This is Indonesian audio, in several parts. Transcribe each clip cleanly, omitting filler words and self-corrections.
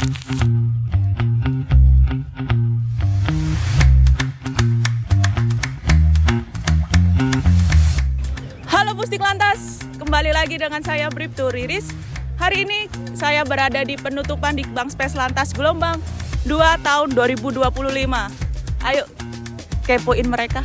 Halo Pusdik Lantas, kembali lagi dengan saya Bribtu Riris. Hari ini saya berada di penutupan Dikbang Spes Lantas Gelombang 2 tahun 2025. Ayo kepoin mereka.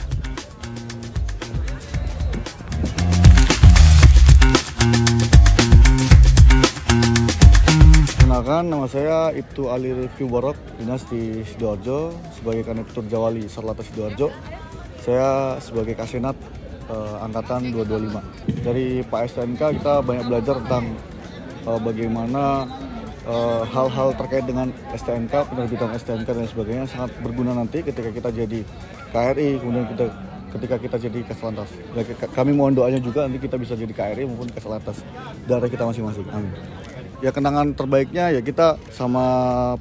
Kenalkan, nama saya Ibtu Ali Rifki Borok, dinas di Sidoarjo sebagai Kandidatur Jawali Sarlantas Sidoarjo. Saya sebagai Kasenat angkatan 225. Dari Pak STNK kita banyak belajar tentang bagaimana hal-hal terkait dengan STNK, penerbitan STNK dan sebagainya sangat berguna nanti ketika kita jadi KRI, kemudian ketika kita jadi Kaslantas. Kami mohon doanya juga nanti kita bisa jadi KRI maupun Kaslantas daerah kita masing-masing. Amin. Ya, kenangan terbaiknya ya kita sama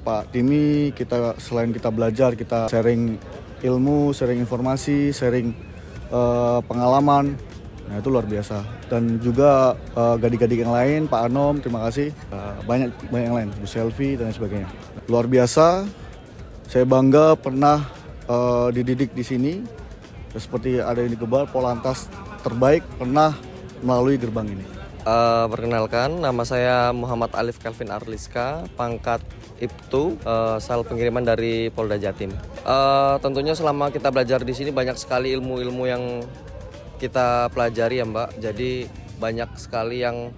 Pak Timi, kita selain kita belajar, kita sharing ilmu, sharing informasi, sharing pengalaman. Nah, itu luar biasa. Dan juga gadis-gadis yang lain, Pak Anom, terima kasih. Banyak yang lain, Bu Selvi dan sebagainya. Luar biasa. Saya bangga pernah dididik di sini. Seperti ada yang di Gebal, Polantas terbaik pernah melalui gerbang ini. Perkenalkan, nama saya Muhammad Alif Kelvin Arliska, pangkat Ibtu, sel pengiriman dari Polda Jatim. Tentunya selama kita belajar di sini banyak sekali ilmu-ilmu yang kita pelajari ya Mbak. Jadi banyak sekali yang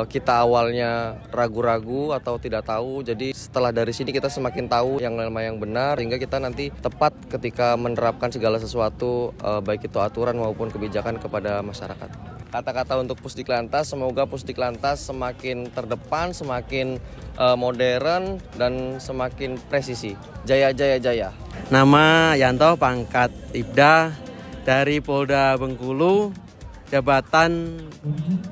kita awalnya ragu-ragu atau tidak tahu. Jadi setelah dari sini kita semakin tahu yang mana yang benar, sehingga kita nanti tepat ketika menerapkan segala sesuatu, baik itu aturan maupun kebijakan kepada masyarakat. Kata-kata untuk Pusdik Lantas, semoga Pusdik Lantas semakin terdepan, semakin modern dan semakin presisi. Jaya, jaya, jaya. Nama Yanto, pangkat Ibda dari Polda Bengkulu, jabatan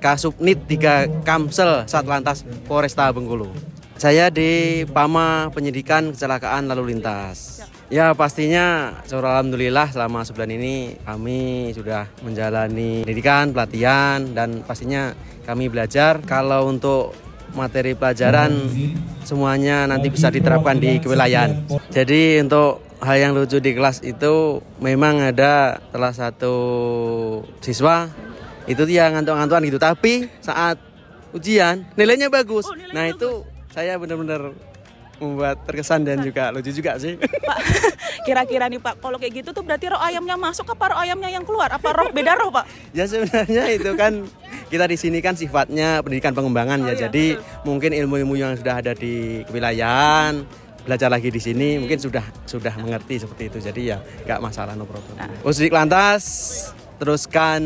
Kasubnit 3 Kamsel Satlantas Polresta Bengkulu. Saya di Pama Penyidikan Kecelakaan Lalu Lintas. Ya, pastinya alhamdulillah selama sebulan ini kami sudah menjalani pendidikan, pelatihan, dan pastinya kami belajar. Kalau untuk materi pelajaran semuanya nanti bisa diterapkan di kewilayahan. Jadi untuk hal yang lucu di kelas itu memang ada salah satu siswa itu dia ngantuk-ngantukan gitu, tapi saat ujian nilainya bagus. Nah itu saya benar-benar membuat terkesan dan juga lucu juga sih. Pak, kira-kira nih Pak, kalau kayak gitu tuh berarti roh ayamnya masuk apa roh ayamnya yang keluar? Apa beda roh Pak? Ya sebenarnya itu kan kita di sini kan sifatnya pendidikan pengembangan ya. Jadi betul. Mungkin ilmu-ilmu yang sudah ada di kewilayahan belajar lagi di sini mungkin sudah mengerti seperti itu. Jadi ya nggak masalah, no problem. Pusdik Lantas, teruskan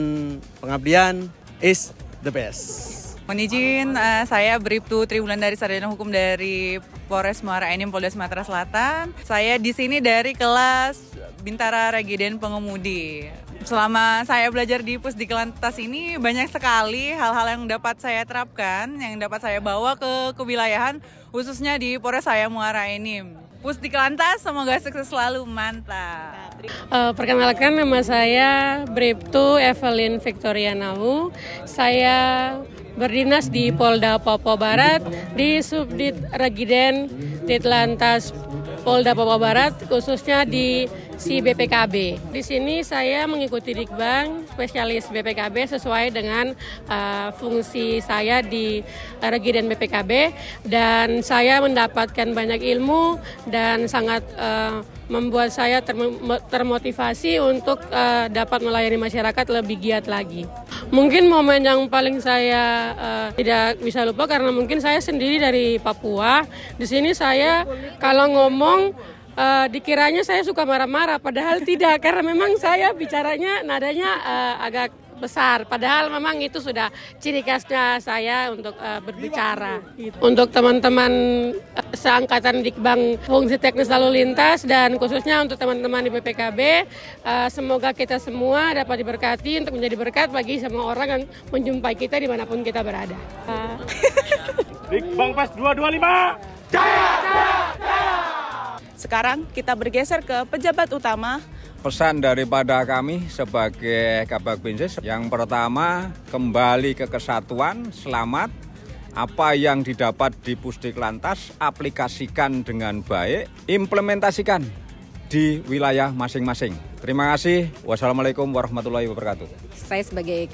pengabdian is the best. Mohon izin, saya Bribtu Triwulandari, sarjana hukum dari Polres Muara Enim, Polda Sumatera Selatan. Saya di sini dari kelas Bintara Regiden Pengemudi. Selama saya belajar di Pusdik Lantas ini banyak sekali hal-hal yang dapat saya terapkan, yang dapat saya bawa ke kewilayahan, khususnya di Polres saya Muara Enim. Pusdik Lantas, semoga sukses selalu, mantap. Perkenalkan, nama saya Bribtu Evelyn Victorianahu. Saya berdinas di Polda Papua Barat di Subdit Regiden Ditlantas Polda Papua Barat, khususnya di si BPKB. Di sini saya mengikuti Dikbang spesialis BPKB sesuai dengan fungsi saya di Regiden BPKB, dan saya mendapatkan banyak ilmu dan sangat membuat saya termotivasi untuk dapat melayani masyarakat lebih giat lagi. Mungkin momen yang paling saya tidak bisa lupa karena mungkin saya sendiri dari Papua. Di sini saya kalau ngomong dikiranya saya suka marah-marah, padahal tidak, karena memang saya bicaranya nadanya agak besar, padahal memang itu sudah ciri khasnya saya untuk berbicara. Untuk teman-teman seangkatan Dikbang Fungsi Teknis Lalu Lintas dan khususnya untuk teman-teman di BPKB, semoga kita semua dapat diberkati untuk menjadi berkat bagi semua orang yang menjumpai kita dimanapun kita berada. Dikbang Pas 225, jaya, jaya, jaya! Sekarang kita bergeser ke pejabat utama. Pesan daripada kami sebagai Kabag Binsis, yang pertama kembali ke kesatuan, selamat. Apa yang didapat di Pusdiklantas, aplikasikan dengan baik, implementasikan di wilayah masing-masing. Terima kasih. Wassalamualaikum warahmatullahi wabarakatuh. Saya sebagai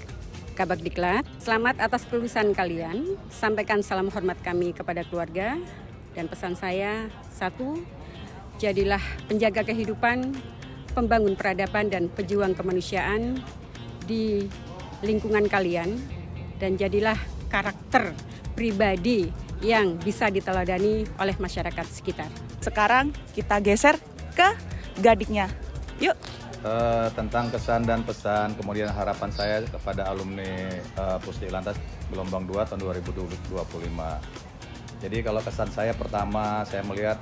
Kabagdiklat, selamat atas kelulusan kalian. Sampaikan salam hormat kami kepada keluarga. Dan pesan saya, 1, jadilah penjaga kehidupan, pembangun peradaban dan pejuang kemanusiaan di lingkungan kalian. Dan jadilah karakter pribadi yang bisa diteladani oleh masyarakat sekitar. Sekarang kita geser ke Gadiknya. Yuk. Tentang kesan dan pesan, kemudian harapan saya kepada alumni Pusdiklantas gelombang 2 tahun 2025. Jadi kalau kesan saya pertama, saya melihat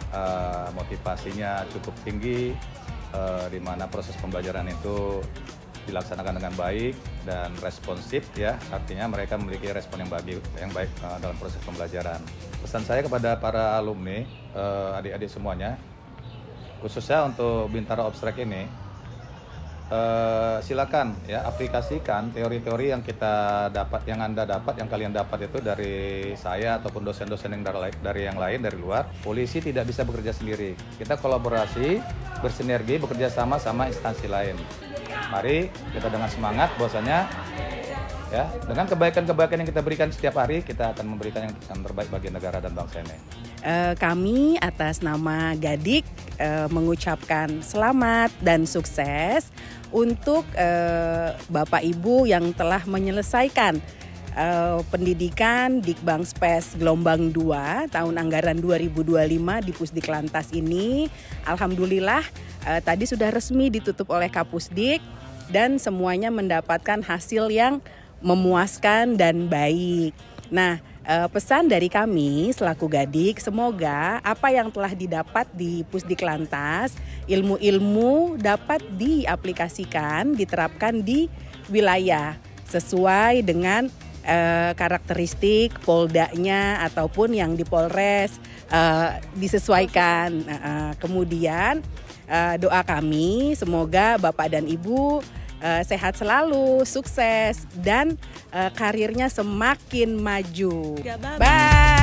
motivasinya cukup tinggi, di mana proses pembelajaran itu dilaksanakan dengan baik dan responsif, ya, artinya mereka memiliki respon yang baik dalam proses pembelajaran. Pesan saya kepada para alumni, adik-adik semuanya, khususnya untuk Bintara Obstrek ini, silakan ya aplikasikan teori-teori yang kita dapat, yang Anda dapat, yang kalian dapat itu dari saya ataupun dosen-dosen yang dari yang lain, dari luar. Polisi tidak bisa bekerja sendiri. Kita kolaborasi, bersinergi, bekerja sama instansi lain. Mari kita dengan semangat, bahwasanya ya dengan kebaikan-kebaikan yang kita berikan setiap hari, kita akan memberikan yang terbaik bagi negara dan bangsa ini. Kami atas nama Gadik mengucapkan selamat dan sukses untuk Bapak Ibu yang telah menyelesaikan pendidikan Dikbangspes gelombang 2 tahun anggaran 2025 di Pusdiklantas ini. Alhamdulillah tadi sudah resmi ditutup oleh Kapusdik dan semuanya mendapatkan hasil yang memuaskan dan baik. Nah, pesan dari kami selaku Gadik, semoga apa yang telah didapat di Pusdiklantas, ilmu-ilmu dapat diaplikasikan, diterapkan di wilayah sesuai dengan karakteristik Poldanya ataupun yang di Polres, disesuaikan. Kemudian doa kami semoga Bapak dan Ibu sehat selalu, sukses, dan karirnya semakin maju. Ya, bye. Bye.